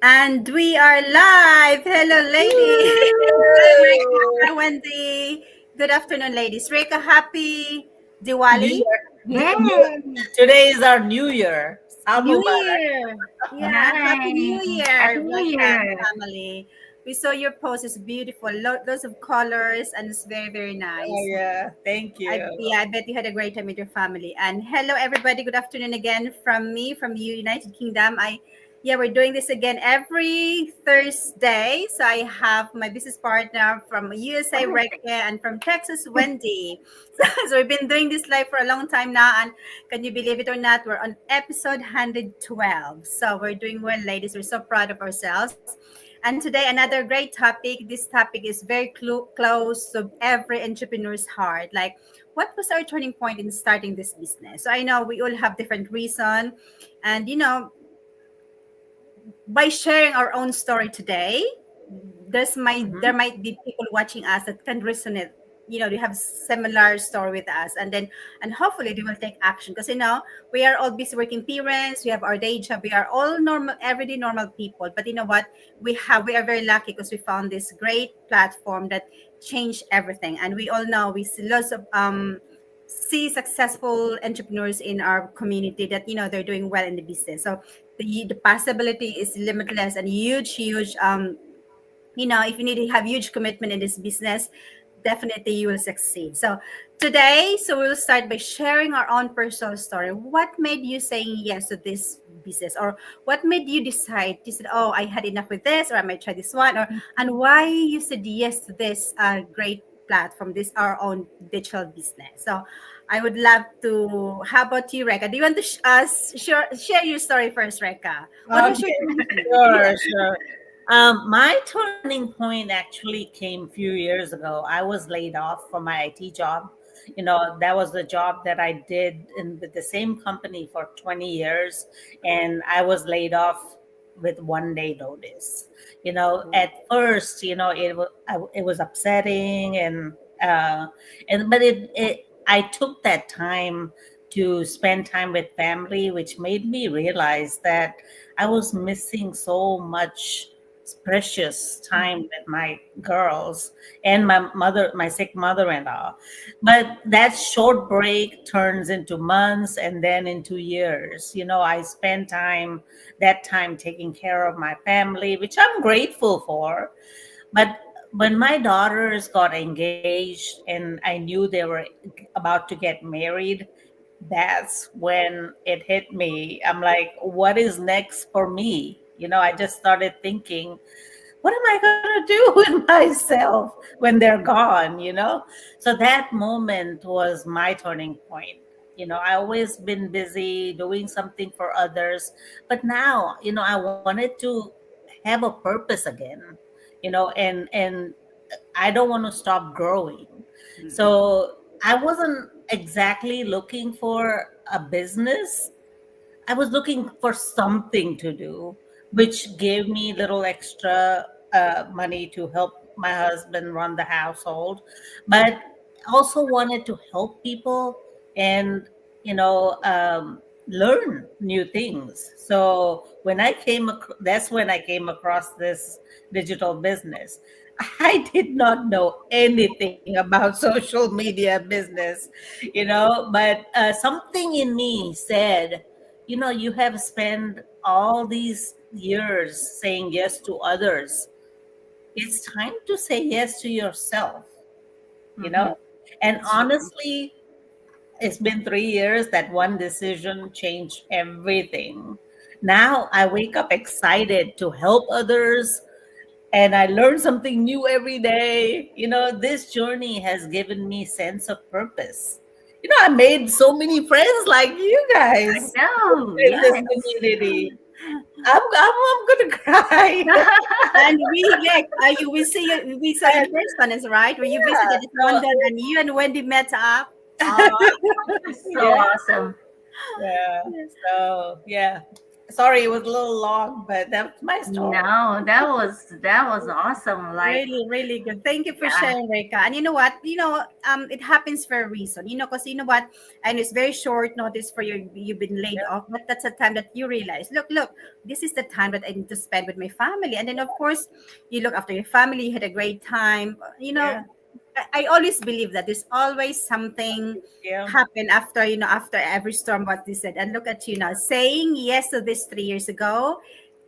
And we are live. Hello, ladies. Hi, Reka. Hi, Woo! Wendy. Good afternoon, ladies. Reka, happy New Diwali. Year. Yay! Today is our New Year. Sal New Mubarak. Year. Yeah, happy New Nice. Happy Year, New Reka and Year. family. We saw your post. It's beautiful. Lots of colors and it's very, very Oh nice. yeah, thank you. I bet you had a great time with your family. And hello, everybody. Good afternoon again from me, from the United Kingdom. Yeah, we're doing this again every Thursday. So I have my business partner from USA, Reke, Perfect. and from Texas, Wendy. So we've been doing this live for a long time now. And can you believe it or not, we're on episode 112. So we're doing well, ladies. We're so proud of ourselves. And today, another great topic. This topic is very close to every entrepreneur's heart. Like, what was our turning point in starting this business? So I know we all have different reason, and by sharing our own story today, there Mhm. might be people watching us that can resonate. They have similar story with us, and hopefully they will take action because we are all busy working parents. We have our day job. We are all normal, everyday normal people. But you know what? We are very lucky because we found this great platform that changed everything. And we all know we see lots of see successful entrepreneurs in our community that they're doing well in the business. So the possibility is limitless and huge. If you need to have huge commitment in this business, definitely you will succeed. So today, we'll start by sharing our own personal story. What made you saying yes to this business, or what made you decide you said, oh, I had enough with this, or I might try this one, or and why you said yes to this great platform, this our own digital business. So I would love to. How about you, Reka? Do you want to share your story first, Reka? What was your Okay, turning point? sure. My turning point actually came a few years ago. I was laid off from my IT job. That was the job that I did with the same company for 20 years, and I was laid off with 1 day notice. At first, it was upsetting, but I took that time to spend time with family, which made me realize that I was missing so much precious time with my girls and my sick mother-in-law. But that short break turns into months and then into years. I spend that time taking care of my family, which I'm grateful for. But when my daughters got engaged and I knew they were about to get married, that's when it hit me. I'm like, what is next for me? I just started thinking, what am I going to do with myself when they're gone? So that moment was my turning point. I always been busy doing something for others, but now, I wanted to have a purpose again, and I don't want to stop growing. So I wasn't exactly looking for a business. I was looking for something to do, which gave me little extra money to help my husband run the household, but also wanted to help people and learn new things. So that's when I came across this digital business. I did not know anything about social media business, but something in me said, you have spent all these years saying yes to others. It's time to say yes to yourself, you know? Mhm. And That's true. honestly, it's been 3 years that one decision changed everything. Now I wake up excited to help others and I learn something new every day. This journey has given me sense of purpose. I made so many friends like you I guys know. in this Yes. community. I'm gonna cry. And we see you, we saw in And person, is right? Where you yeah, visited London and you and Wendy met up. Oh, So yeah, awesome. yeah. So yeah. Sorry, it was a little long, but that's my story. No, that was awesome. Like, Really, really good. Thank you for yeah, sharing, Rika. And you know what? It happens for a reason. Because you know what? And it's very short notice for you. You've been laid off, but that's the time that you realize, look, this is the time that I need to spend with my family. And then, of course, you look after your family. You had a great time. Yeah, I always believe that there's always something yeah. happen after every storm. What they said, and look at you now, saying yes to this 3 years ago.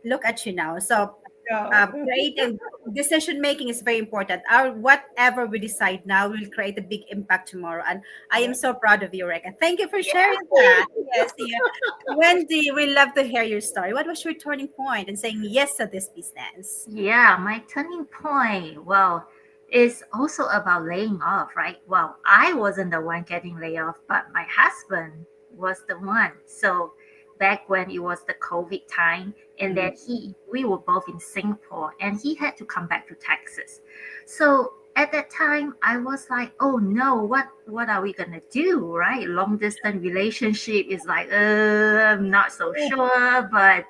Look at you now. So Yeah. creative decision making is very important. Our whatever we decide now will create a big impact tomorrow. And I am so proud of you, Reka. Thank you for sharing that. Yes, yeah. Wendy, we love to hear your story. What was your turning point and saying yes to this business? yeah, my turning point. Well, is also about laying off, right? Well, I wasn't the one getting laid off, but my husband was the one. So back when it was the COVID time, and then we were both in Singapore, and he had to come back to Texas. So at that time, I was like, oh no, what are we gonna do, right? Long distance relationship is like, I'm not so sure, but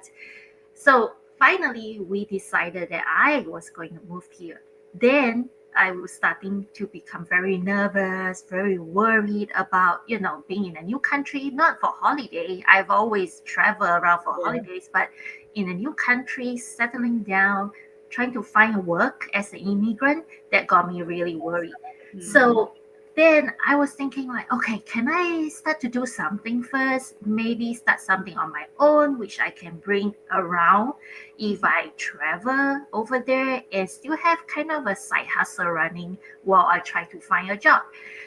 so finally, we decided that I was going to move here. Then I was starting to become very nervous, very worried about, being in a new country, not for holiday. I've always traveled around for Yeah. holidays, but in a new country, settling down, trying to find work as an immigrant, that got me really worried. So then I was thinking like, okay, can I start to do something first? Maybe start something on my own, which I can bring around if I travel over there and still have kind of a side hustle running while I try to find a job.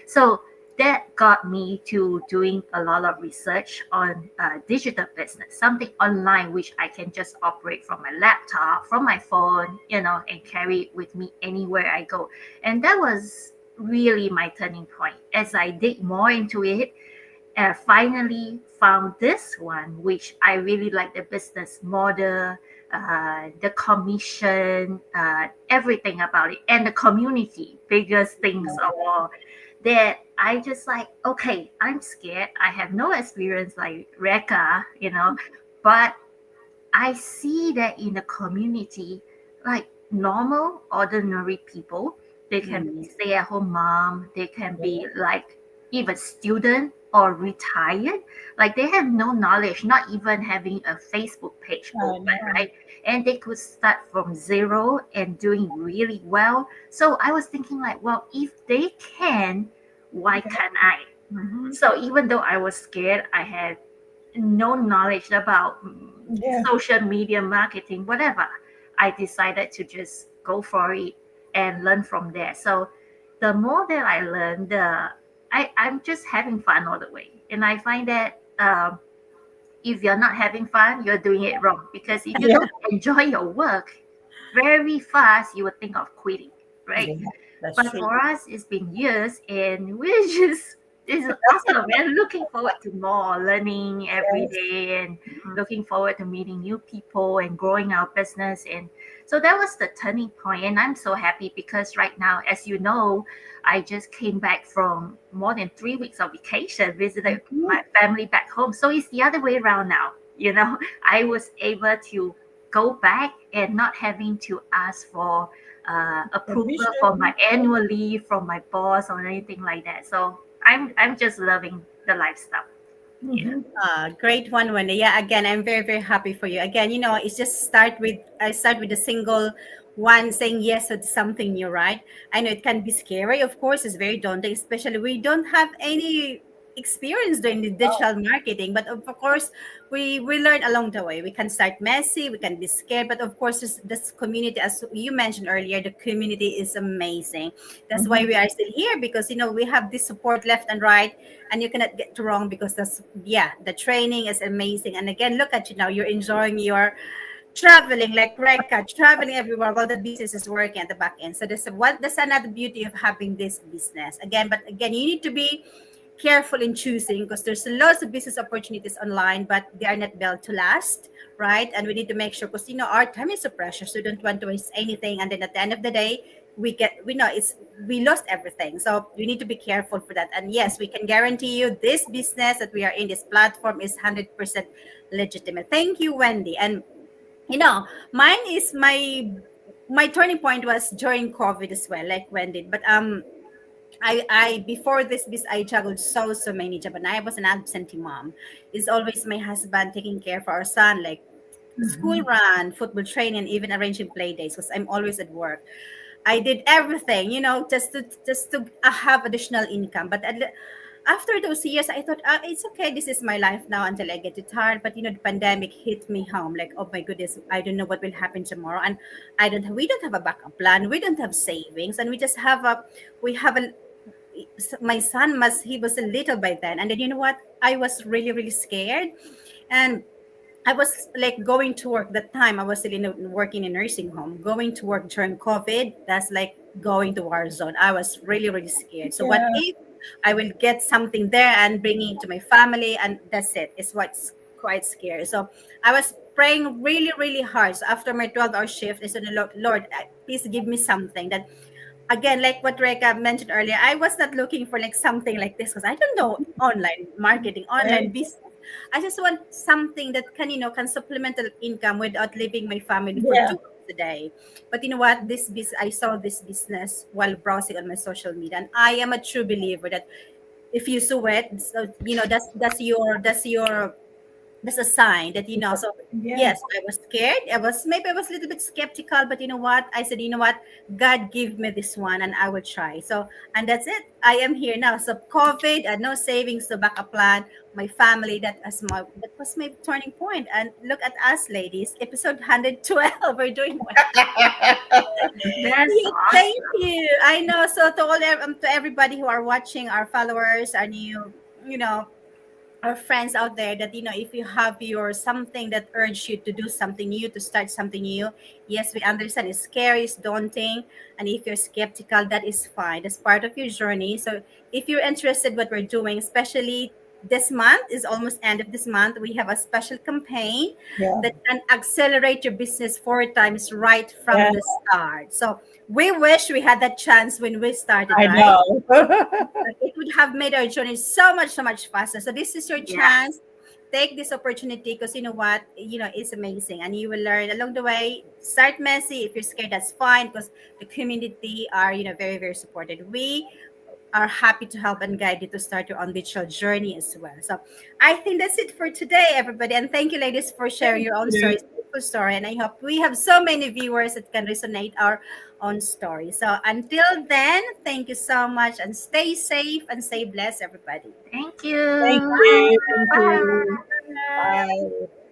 So that got me to doing a lot of research on digital business, something online which I can just operate from my laptop, from my phone, and carry it with me anywhere I go. And that was really my turning point as I dig more into it and finally found this one, which I really like the business model, the commission, everything about it, and the community, biggest things of all. That I just like, okay, I'm scared. I have no experience like Reka, but I see that in the community, like normal, ordinary people, they can be stay-at-home mom, they can be like even student or retired, like they have no knowledge, not even having a Facebook page I open, know. right? And they could start from zero and doing really well. So I was thinking like, well, if they can, why can't I? Mhm. So even though I was scared, I had no knowledge about Yeah. social media marketing, whatever. I decided to just go for it and learn from there. So the more that I learn, I'm just having fun all the way. And I find that if you're not having fun, you're doing it wrong. Because if you Yeah. don't enjoy your work, very fast you would think of quitting, right? Yeah, that's But true. for us, it's been years, and we're just it's awesome. We're looking forward to more learning every Yes. day, and looking forward to meeting new people and growing our business. And so that was the turning point. And I'm so happy because right now, as you know, I just came back from more than 3 weeks of vacation, visited my family back home. So it's the other way around now. I was able to go back and not having to ask for approval for Permission. my annual leave from my boss or anything like that. So I'm just loving the lifestyle. Yeah. Mhm. Great one, Wendy. Yeah, again, I'm very, very happy for you. Again, it's just I start with a single one saying yes to something new, right? I know it can be scary, of course, it's very daunting, especially we don't have any experience doing the Oh, digital marketing. But of course, we learn along the way. We can start messy, we can be scared, but of course, this community, as you mentioned earlier, the community is amazing. That's why mhm. we are still here because we have this support left and right, and you cannot get wrong because the training is amazing. And again, look at you now, you're enjoying your traveling like Reka, traveling everywhere while the business is working at the back end. So that's another beauty of having this business. Again, but again, you need to be careful in choosing because there's lots of business opportunities online, but they are not built to last, right? And we need to make sure because our time is so precious, so we don't want to waste anything. And then at the end of the day, we know it's we lost everything, so we need to be careful for that. And yes, we can guarantee you this business that we are in, this platform, is 100% legitimate. Thank you, Wendy. And mine is my turning point was during COVID as well, like Wendy. But I before this I juggled so many jobs, and I was an absentee mom. It's always my husband taking care for our son, like school run, football training, even arranging play days, because I'm always at work. I did everything, just to have additional income. But after those years, I thought, it's okay. This is my life now until I get retired. But the pandemic hit me home. Like, oh my goodness, I don't know what will happen tomorrow, and we don't have a backup plan. We don't have savings, and we just have we have a. My son he was a little by then, and then you know what? I was really scared, and I was like going to work that time. I was still working in a nursing home. Going to work during COVID, that's like going to war zone. I was really scared. So what Yeah. if I will get something there and bringing it to my family, and that's it. It's what's quite scary. So I was praying really hard. So after my 12-hour shift, I said, Lord, please give me something that, again, like what Reka mentioned earlier, I was not looking for like something like this because I don't know online marketing, online Right. business. I just want something that can supplement the income without leaving my family for Yeah. 2 hours a day. But you know what? I saw this business while browsing on my social media, and I am a true believer that if you saw it, so, that's a sign that so Yeah. yes, I was scared. I was a little bit skeptical, but you know what, I said, God give me this one and I will try. So, and that's it, I am here now. So COVID and no savings, so backup plan, my family, that was my turning point. And look at us, ladies, episode 112, we're doing well. That's Yeah, thank awesome. you. I know. So to everybody who are watching, our followers, our new, you know our friends out there, that if you have your something that urges you to do something new, to start something new, yes, we understand it's scary, it's daunting, and if you're skeptical, that is fine, that's part of your journey. So if you're interested what we're doing, especially this month is almost end of this month, we have a special campaign Yeah. that can accelerate your business 4 times right from Yeah. the start. So we wish we had that chance when we started, I right? know. It would have made our journey so much faster. So this is your Yes. chance. Take this opportunity, because you know what, it's amazing, and you will learn along the way. Start messy. If you're scared, that's fine, because the community are very supported. We are happy to help and guide you to start your own digital journey as well. So I think that's it for today, everybody. And thank you, ladies, for sharing Thank your own you. stories, beautiful story. And I hope we have so many viewers that can resonate our own story. So until then, thank you so much, and stay safe and stay blessed, everybody. Thank Thank you. you. Thank Bye. you. Bye.